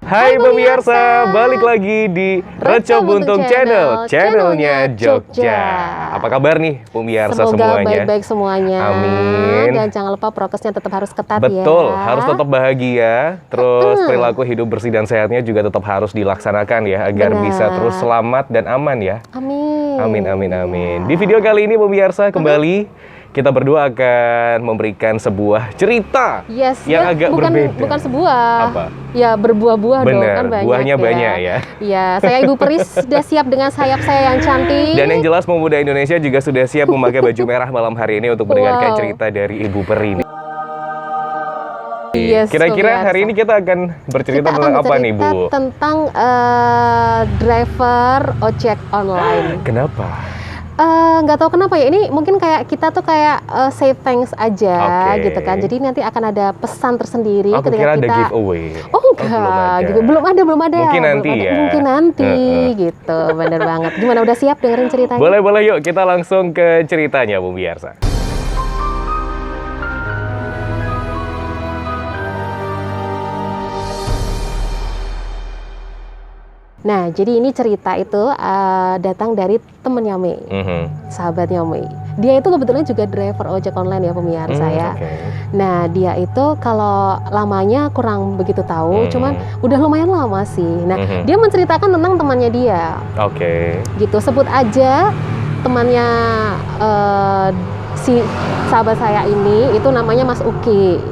Hai pemirsa, balik lagi di Reco Buntung Channel, channelnya Jogja. Apa kabar nih pemirsa Semoga semuanya? baik-baik semuanya. Amin. Dan jangan lupa prokesnya tetap harus ketat. Betul, ya. harus tetap bahagia. Terus perilaku hidup bersih dan sehatnya juga tetap harus dilaksanakan ya, agar Benar. bisa terus selamat dan aman ya. Amin. Amin, amin, amin. Di video kali ini pemirsa kembali kita berdua akan memberikan sebuah cerita yang agak berbeda. Bukan sebuah. Apa? Ya berbuah-buah dong, kan banyak. Buahnya ya. banyak ya. Iya, saya Ibu Peri sudah siap dengan sayap saya yang cantik. Dan yang jelas pemuda Indonesia juga sudah siap memakai baju merah malam hari ini untuk mendengarkan cerita dari Ibu Peri. Yes, kira-kira hari ini kita akan bercerita tentang apa nih Bu? Tentang driver ojek online. Kenapa? Nggak tahu kenapa ya, ini mungkin kayak kita tuh kayak say thanks aja gitu kan. Jadi nanti akan ada pesan tersendiri Aku ketika kira kita ada giveaway. Oh enggak, gitu. Belum ada. Mungkin nanti ya. Mungkin nanti gitu. Bener banget. Gimana, udah siap dengerin ceritanya? Boleh yuk kita langsung ke ceritanya pemirsa. Nah, jadi ini cerita itu datang dari temennya Mei, sahabatnya Mei. Dia itu kebetulan juga driver ojek online ya pemirsa ya. Nah, dia itu kalau lamanya kurang begitu tahu, cuman udah lumayan lama sih. Nah, dia menceritakan tentang temannya dia. Gitu, sebut aja temannya si sahabat saya ini, itu namanya Mas Uki.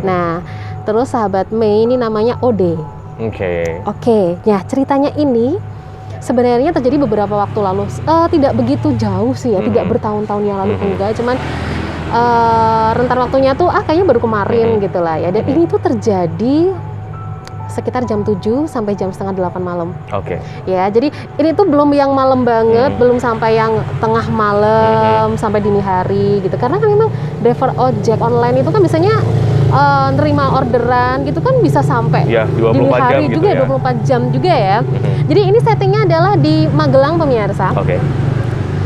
Nah, terus sahabat Mei ini namanya Ode. Ya ceritanya ini sebenarnya terjadi beberapa waktu lalu, tidak begitu jauh sih ya, tidak bertahun-tahun yang lalu enggak, cuman rentan waktunya tuh kayaknya baru kemarin gitu lah ya. Dan ini tuh terjadi sekitar jam 7 sampai jam setengah 8 malam. Ya, jadi ini tuh belum yang malam banget, belum sampai yang tengah malam sampai dini hari gitu. Karena kan memang driver ojek online itu kan biasanya nerima orderan gitu kan bisa sampai ya, dini hari jam juga gitu ya. 24 jam juga ya. Jadi ini settingnya adalah di Magelang pemirsa.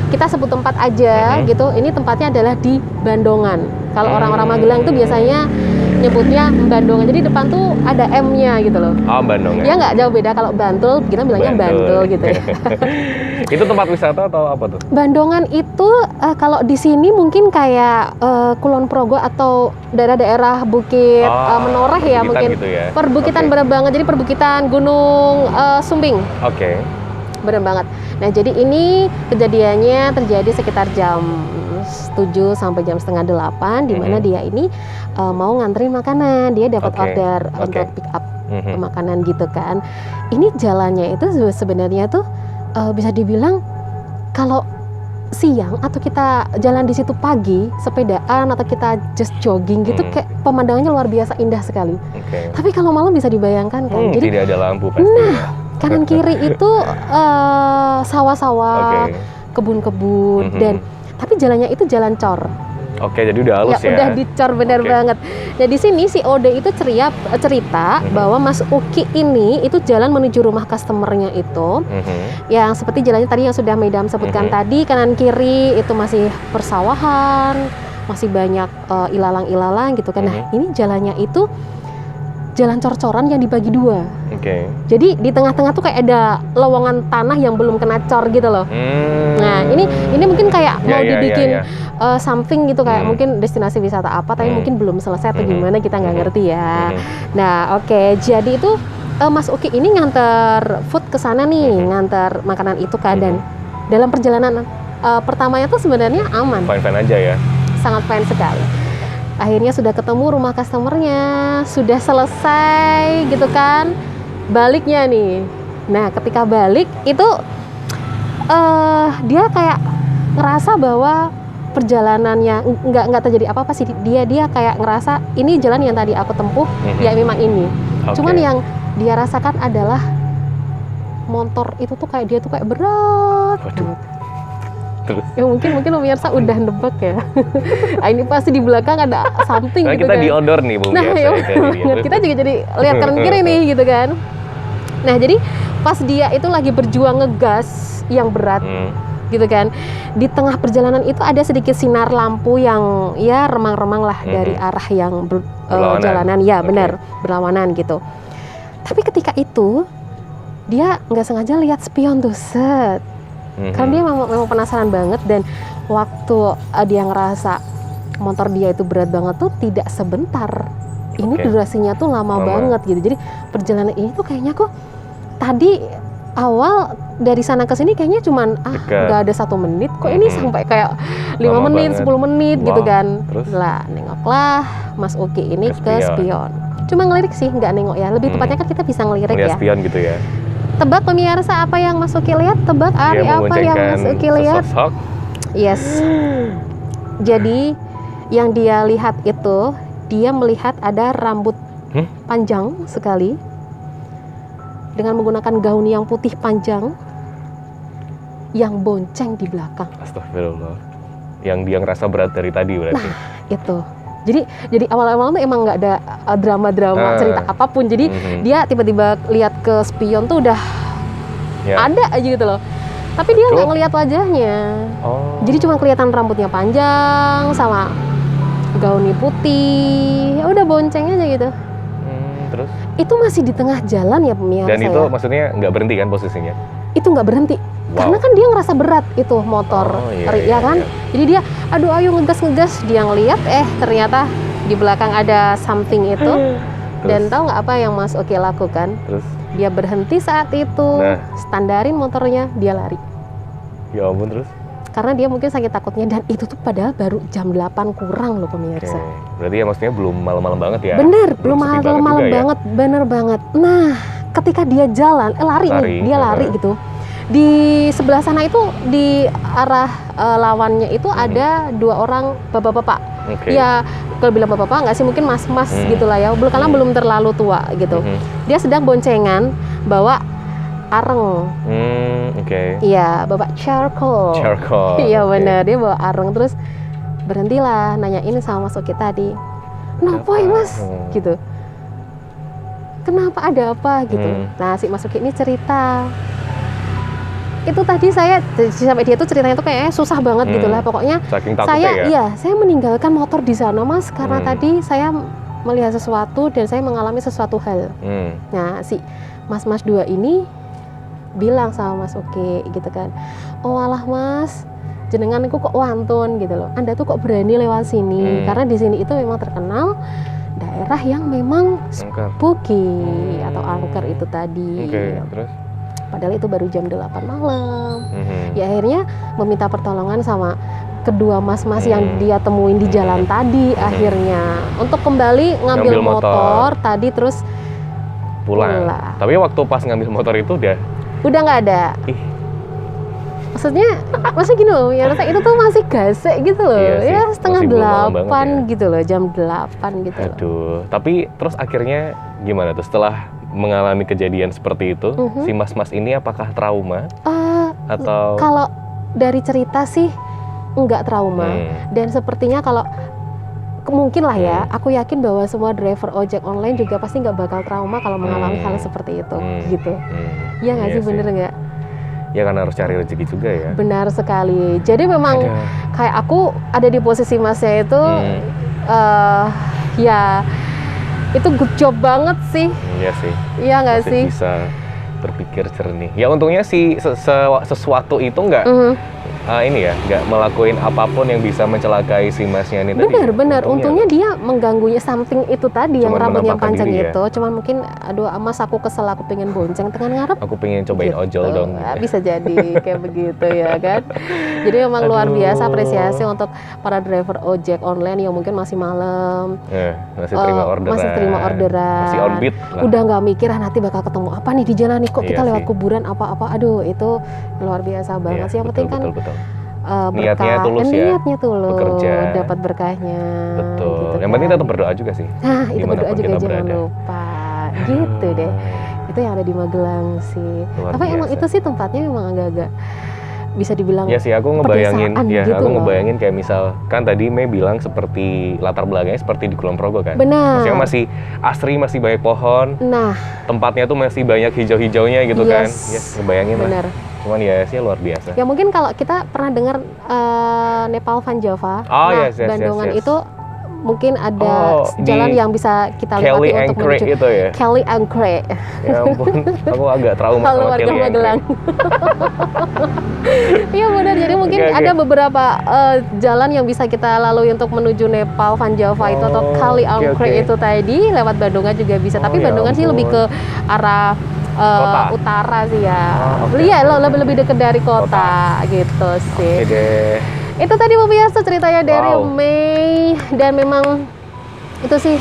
Kita sebut tempat aja gitu. Ini tempatnya adalah di Bandongan. Kalau orang-orang Magelang tuh biasanya nyebutnya Bandongan. Jadi depan tuh ada M-nya gitu loh. Bandongan. Ya nggak jauh beda, kalau Bantul kita bilangnya Bantul gitu ya. Itu tempat wisata atau apa tuh? Bandongan itu kalau di sini mungkin kayak Kulon Progo atau daerah-daerah Bukit Menoreh ya mungkin. Gitu ya? Perbukitan bener banget. Jadi perbukitan Gunung Sumbing. Bener banget. Nah, jadi ini kejadiannya terjadi sekitar jam 7 sampai jam setengah 8, di mana dia ini mau nganterin makanan. Dia dapat order untuk pick up makanan gitu kan. Ini jalannya itu sebenarnya tuh bisa dibilang kalau siang atau kita jalan di situ pagi, sepedaan atau kita just jogging gitu, kayak pemandangannya luar biasa indah sekali. Tapi kalau malam bisa dibayangkan kan. Jadi tidak ada lampu pasti. Kanan kiri itu sawah-sawah, kebun-kebun, dan tapi jalannya itu jalan cor. Jadi udah halus ya. Udah dicor bener banget. Nah, di sini si Ode itu cerita bahwa Mas Uki ini itu jalan menuju rumah customernya itu, yang seperti jalannya tadi yang sudah Madam sebutkan tadi, kanan kiri itu masih persawahan, masih banyak ilalang-ilalang gitu kan. Nah, ini jalannya itu jalan cor-coran yang dibagi dua. Jadi di tengah-tengah tuh kayak ada lowongan tanah yang belum kena cor gitu loh. Nah, ini mungkin kayak mau dibikin something gitu, kayak mungkin destinasi wisata apa, tapi mungkin belum selesai atau gimana, kita nggak ngerti ya. Nah, jadi itu Mas Uki ini nganter food ke sana nih, nganter makanan itu kan. Dan dalam perjalanan pertamanya tuh sebenarnya aman. Fine-fine aja ya. Sangat fine sekali. Akhirnya sudah ketemu rumah customernya, sudah selesai gitu kan, baliknya nih. Nah, ketika balik itu dia kayak ngerasa bahwa perjalanannya nggak terjadi apa-apa sih. Dia kayak ngerasa ini jalan yang tadi aku tempuh, ya memang ini. Cuman yang dia rasakan adalah motor itu tuh kayak dia tuh kayak berat. Ya mungkin pemirsa udah nebak ya. Ini pasti di belakang ada something gitu kita kan. Kita diodor nih Bu. Nah, kita juga jadi lihat kanan kiri nih gitu kan. Nah, jadi pas dia itu lagi berjuang ngegas yang berat gitu kan. Di tengah perjalanan itu ada sedikit sinar lampu yang ya remang-remang lah dari arah yang jalanan, ya benar, berlawanan gitu. Tapi ketika itu dia nggak sengaja lihat spion tuh, set. Karena dia memang penasaran banget, dan waktu dia ngerasa motor dia itu berat banget tuh tidak sebentar. Ini durasinya tuh lama banget gitu. Jadi perjalanan ini tuh kayaknya kok tadi awal dari sana ke sini kayaknya cuman nggak ada 1 menit, kok ini sampai kayak 5 menit, 10 menit gitu kan. Lah nengoklah Mas Uki ini ke spion. Cuma ngelirik sih, nggak nengok ya. Lebih tepatnya kan kita bisa ngelirik ya. Spion gitu ya. Tebak pemirsa apa yang Mas Uki lihat? Tebak Ari apa yang Mas Uki lihat? Yes. Jadi yang dia lihat itu, dia melihat ada rambut panjang sekali dengan menggunakan gaun yang putih panjang yang bonceng di belakang. Astagfirullah. Yang dia ngerasa berat dari tadi berarti. Nah, itu. Jadi awal-awal tuh emang nggak ada drama-drama cerita apapun. Jadi dia tiba-tiba lihat ke spion tuh udah ada aja gitu loh. Tapi dia nggak ngelihat wajahnya. Jadi cuma kelihatan rambutnya panjang sama gaunnya putih. Ya udah bonceng aja gitu. Terus? Itu masih di tengah jalan ya pemirsa. Dan itu maksudnya nggak berhenti kan posisinya? Itu nggak berhenti. Karena kan dia ngerasa berat itu motor, ya kan? Jadi dia, aduh ayo ngegas, dia ngeliat, ternyata di belakang ada something itu. Dan tahu nggak apa yang Mas Uki lakukan? Terus? Dia berhenti saat itu, standarin motornya, dia lari. Ya ampun, terus? Karena dia mungkin sakit takutnya, dan itu tuh padahal baru jam 8 kurang loh pemirsa. Berarti ya maksudnya belum malam-malam banget ya? Bener, belum malam-malam banget, bener banget. Nah, ketika dia jalan, lari nih, dia lari gitu. Di sebelah sana itu di arah lawannya itu ada 2 orang bapak-bapak. Ya kalau bilang bapak-bapak nggak sih, mungkin mas-mas gitulah ya, karena belum terlalu tua gitu. Dia sedang boncengan bawa areng. Iya, bawa charcoal. Iya benar, dia bawa areng. Terus berhentilah nanyain sama Mas Uki tadi, kenapa ya Mas gitu, kenapa, ada apa gitu. Nah si Mas Uki ini cerita, itu tadi saya sampai dia tuh ceritanya tuh kayaknya susah banget gitu lah pokoknya. Saya meninggalkan motor di sana Mas karena tadi saya melihat sesuatu dan saya mengalami sesuatu hal. Nah si mas-mas 2 ini bilang sama Mas Uki gitu kan, oh alah Mas, jenengan itu kok wantun gitu loh, Anda tuh kok berani lewat sini, karena di sini itu memang terkenal daerah yang memang spooky atau angker itu tadi. Terus? Padahal itu baru jam 8 malam. Ya akhirnya meminta pertolongan sama kedua mas-mas yang dia temuin di jalan tadi akhirnya untuk kembali ngambil motor tadi terus pulang. Tapi waktu pas ngambil motor itu udah nggak ada. Maksudnya gini loh, ya rasa itu tuh masih gasek gitu loh. Ya setengah 8 gitu loh, jam 8 gitu loh. Aduh, tapi terus akhirnya gimana tuh setelah mengalami kejadian seperti itu, si mas-mas ini apakah trauma? Atau kalau dari cerita sih enggak trauma, dan sepertinya kalau mungkin lah ya, aku yakin bahwa semua driver ojek online juga pasti nggak bakal trauma kalau mengalami hal seperti itu, gitu. Ya nggak sih, bener nggak? Ya karena harus cari rezeki juga ya. Benar sekali. Jadi memang kayak aku ada di posisi masnya itu, ya itu good job banget sih. Iya sih. Iya nggak sih? Bisa berpikir jernih. Ya untungnya sih sesuatu itu nggak ini ya, nggak melakuin apapun yang bisa mencelakai si masnya ini tadi. Benar. Untungnya dia mengganggunya something itu tadi, yang rambutnya panjang itu. Cuman mungkin, aduh Mas aku kesel, aku pengen bonceng tengah ngarep. Aku pengen cobain ojol dong. Bisa jadi kayak begitu ya kan. Jadi memang luar biasa apresiasi untuk para driver ojek online yang mungkin masih malam. Masih terima orderan. Masih on beat lah. Udah nggak mikir nanti bakal ketemu apa nih di jalan nih, kok kita lewat kuburan apa-apa. Aduh itu luar biasa banget sih. Yang penting kan niatnya tulus ya, niatnya tulus, bekerja, dapat berkahnya. Betul. Gitu yang penting tetap berdoa juga sih. Nah itu berdoa juga jangan lupa. Gitu deh. Itu yang ada di Magelang sih. Tapi emang itu sih tempatnya memang agak-agak bisa dibilang. Ya sih, aku ngebayangin. Ya gitu aku ngebayangin kayak misal kan tadi Mei bilang seperti latar belakangnya seperti di Kulon Progo kan. Benar. Maksudnya masih asri, masih banyak pohon. Nah. Tempatnya tuh masih banyak hijau-hijaunya gitu kan. Ya ngebayangin benar. Lah. Cuman ya sih luar biasa. Ya mungkin kalau kita pernah dengar Nepal Van Java, Bandungan itu mungkin ada jalan yang bisa kita lewati untuk menuju itu ya? Kelly and Craig. Ya ampun, aku agak trauma sama warga Kelly and Magelang. Iya benar, jadi mungkin ada beberapa jalan yang bisa kita lalui untuk menuju Nepal, Van Java itu atau Kali Angkre itu tadi, lewat Bandungan juga bisa. Tapi Bandungan sih lebih ke arah utara sih ya. Iya, lebih dekat dari kota gitu sih. Itu tadi pemirsa ceritanya dari Mei, dan memang itu sih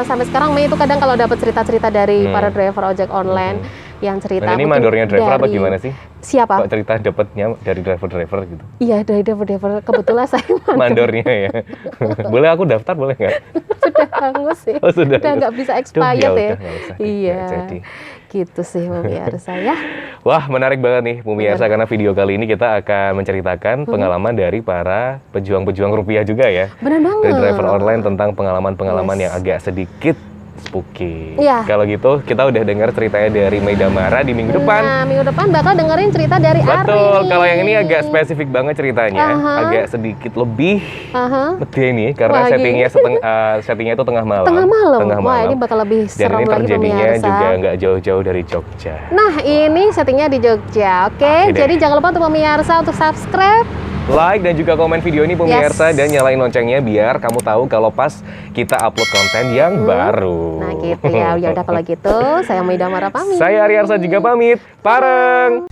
sampai sekarang Mei itu kadang kalau dapat cerita-cerita dari para driver ojek online yang cerita. Nah, ini mandornya driver apa gimana sih? Siapa? Kok cerita dapatnya dari driver-driver gitu? Iya, dari driver-driver. Kebetulan saya mandornya ya. Boleh aku daftar, boleh nggak? Sudah hangus sih. Oh, sudah nggak bisa expired ya. Iya. Gitu sih pemirsa ya. Wah, menarik banget nih pemirsa, karena video kali ini kita akan menceritakan pengalaman dari para pejuang-pejuang rupiah juga ya. Benar banget. Dari driver online tentang pengalaman-pengalaman yang agak sedikit spooky. Iya. Kalau gitu kita udah dengar ceritanya dari Mei Damara di minggu depan. Nah, minggu depan bakal dengerin cerita dari Ari. Betul. Kalau yang ini agak spesifik banget ceritanya, agak sedikit lebih medeni karena settingnya itu tengah malam. Tengah malam. Wah, ini bakal lebih serem lagi pemirsa. Dan ini terjadinya juga nggak jauh-jauh dari Jogja. Nah, ini settingnya di Jogja. Oke, jadi jangan lupa untuk pemirsa untuk subscribe, like dan juga komen video ini pemirsa, dan nyalain loncengnya biar kamu tahu kalau pas kita upload konten yang baru. Nah gitu ya. Ya udah kalau gitu, saya Mei Damara pamit. Saya Ari Arsa juga pamit. Pareng.